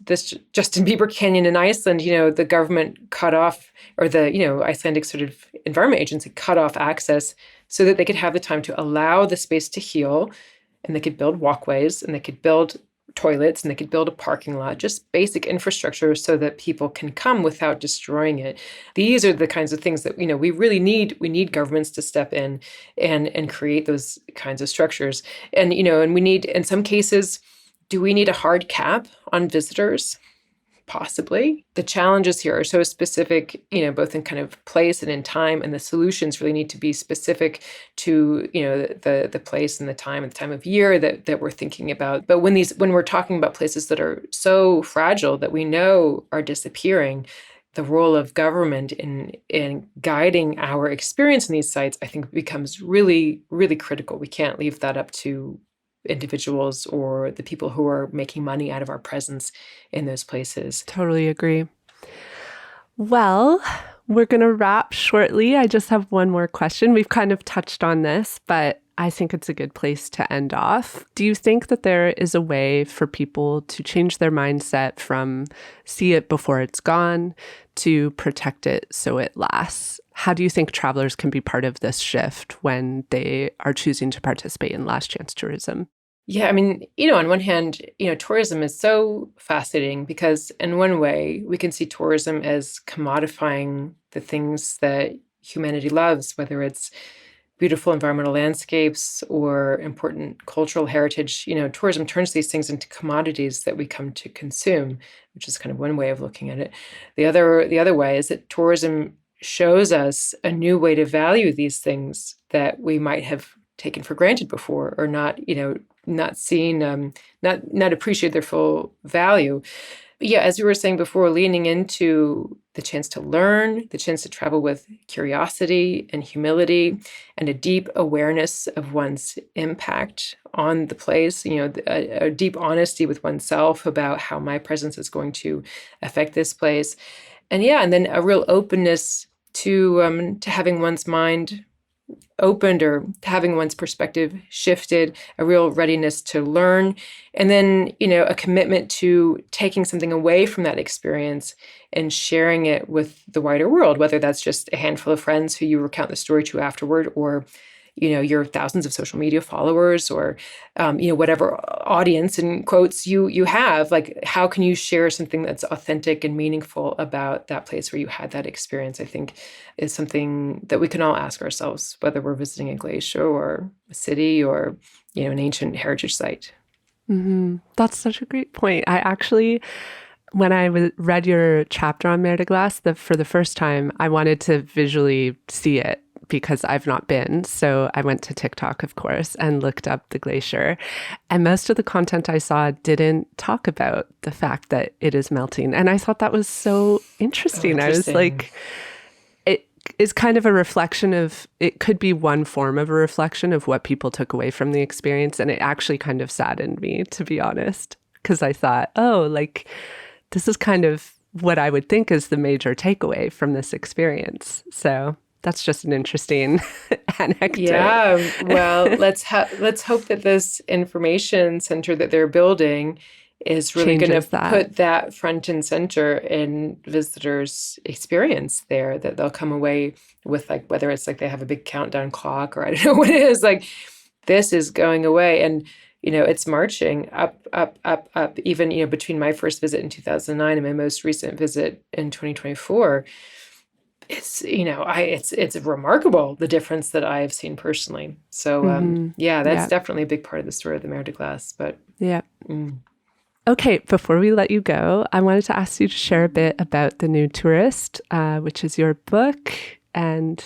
Justin Bieber Canyon in Iceland, the government cut off, or the, Icelandic sort of environment agency cut off access so that they could have the time to allow the space to heal, and they could build walkways, and they could build toilets, and they could build a parking lot, just basic infrastructure so that people can come without destroying it. These are the kinds of things that, we really need. We need governments to step in and create those kinds of structures. And, and we need, in some cases, do we need a hard cap on visitors? Possibly. The challenges here are so specific, both in kind of place and in time, and the solutions really need to be specific to, the place and the time of year that we're thinking about. But when we're talking about places that are so fragile that we know are disappearing, the role of government in guiding our experience in these sites, I think, becomes really, really critical. We can't leave that up to individuals or the people who are making money out of our presence in those places. Totally agree. Well, we're going to wrap shortly. I just have one more question. We've kind of touched on this, but I think it's a good place to end off. Do you think that there is a way for people to change their mindset from see it before it's gone to protect it so it lasts? How do you think travelers can be part of this shift when they are choosing to participate in last chance tourism? Yeah, I mean, on one hand, tourism is so fascinating because in one way, we can see tourism as commodifying the things that humanity loves, whether it's beautiful environmental landscapes or important cultural heritage. Tourism turns these things into commodities that we come to consume, which is kind of one way of looking at it. The other way is that tourism shows us a new way to value these things that we might have taken for granted before, or not seen, not appreciate their full value. But yeah, as we were saying before, leaning into the chance to learn, the chance to travel with curiosity and humility, and a deep awareness of one's impact on the place, a deep honesty with oneself about how my presence is going to affect this place. And then a real openness to having one's mind opened, or having one's perspective shifted, a real readiness to learn, and then, a commitment to taking something away from that experience and sharing it with the wider world, whether that's just a handful of friends who you recount the story to afterward, or your thousands of social media followers, or, whatever audience in quotes you have. Like, how can you share something that's authentic and meaningful about that place where you had that experience? I think is something that we can all ask ourselves, whether we're visiting a glacier or a city or, an ancient heritage site. Mm-hmm. That's such a great point. I actually, when I read your chapter on Mer de Glace for the first time, I wanted to visually see it, because I've not been. So I went to TikTok, of course, and looked up the glacier. And most of the content I saw didn't talk about the fact that it is melting. And I thought that was so interesting. I was like, it is kind of a reflection of, it could be one form of a reflection of what people took away from the experience. And it actually kind of saddened me, to be honest, because I thought, this is kind of what I would think is the major takeaway from this experience. So that's just an interesting anecdote. Yeah, well, let's hope that this information center that they're building is really going to put that front and center in visitors' experience there, that they'll come away with, like, whether it's like they have a big countdown clock, or I don't know what it is, like, this is going away. And it's marching up, up, up, up. Even, between my first visit in 2009 and my most recent visit in 2024, it's, it's remarkable, the difference that I've seen personally. So, that's definitely a big part of the story of the Mer de Glace. But yeah. Okay, before we let you go, I wanted to ask you to share a bit about The New Tourist, which is your book. And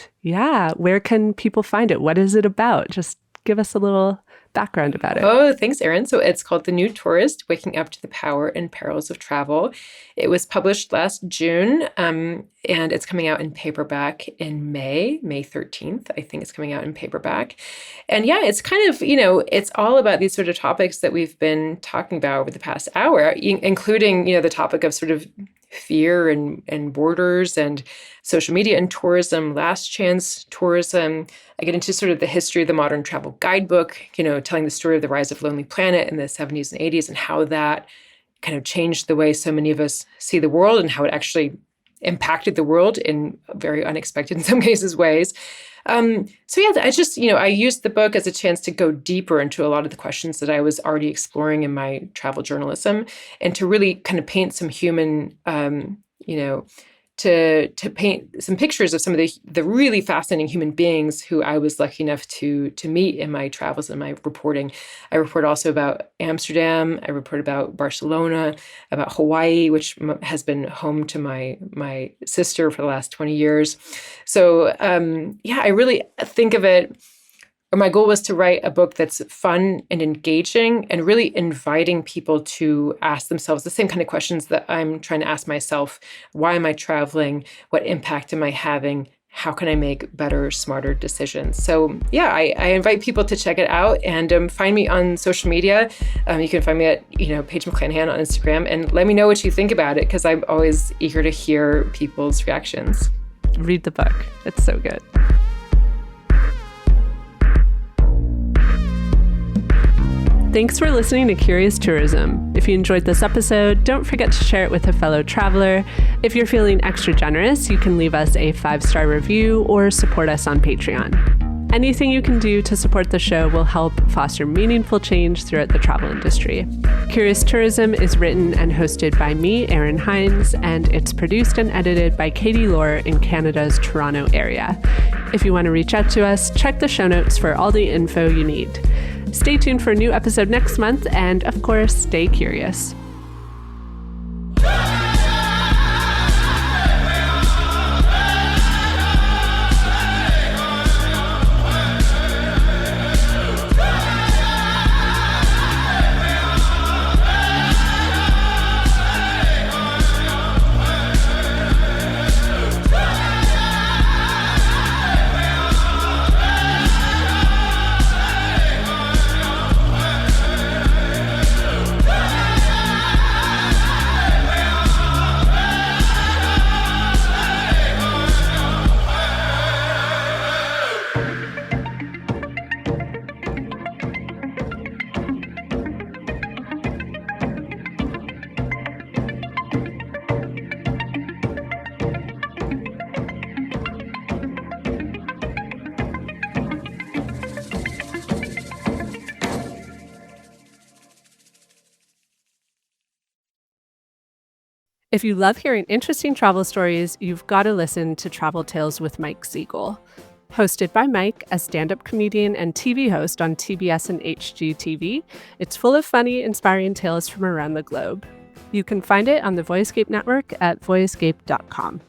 where can people find it? What is it about? Just give us a little background about it. Oh, thanks, Erin. So it's called The New Tourist, Waking Up to the Power and Perils of Travel. It was published last June, and it's coming out in paperback in May 13th. I think it's coming out in paperback. And it's kind of, it's all about these sort of topics that we've been talking about over the past hour, including, the topic of sort of fear and borders and social media and tourism, last chance tourism. I get into sort of the history of the modern travel guidebook, telling the story of the rise of Lonely Planet in the 70s and 80s and how that kind of changed the way so many of us see the world and how it actually impacted the world in very unexpected, in some cases, ways. I used the book as a chance to go deeper into a lot of the questions that I was already exploring in my travel journalism, and to really kind of paint some human, to paint some pictures of some of the really fascinating human beings who I was lucky enough to meet in my travels and my reporting. I report also about Amsterdam. I report about Barcelona, about Hawaii, which has been home to my sister for the last 20 years. So I really think of it, or my goal was to write a book that's fun and engaging and really inviting people to ask themselves the same kind of questions that I'm trying to ask myself. Why am I traveling? What impact am I having? How can I make better, smarter decisions? So I invite people to check it out and find me on social media. You can find me at, Paige McClanahan on Instagram, and let me know what you think about it, because I'm always eager to hear people's reactions. Read the book. It's so good. Thanks for listening to Curious Tourism. If you enjoyed this episode, don't forget to share it with a fellow traveler. If you're feeling extra generous, you can leave us a 5-star review or support us on Patreon. Anything you can do to support the show will help foster meaningful change throughout the travel industry. Curious Tourism is written and hosted by me, Erin Hines, and it's produced and edited by Katie Lohr in Canada's Toronto area. If you want to reach out to us, check the show notes for all the info you need. Stay tuned for a new episode next month, and of course, stay curious. If you love hearing interesting travel stories, you've got to listen to Travel Tales with Mike Siegel. Hosted by Mike, a stand-up comedian and TV host on TBS and HGTV, it's full of funny, inspiring tales from around the globe. You can find it on the Voyescape network at voyescape.com.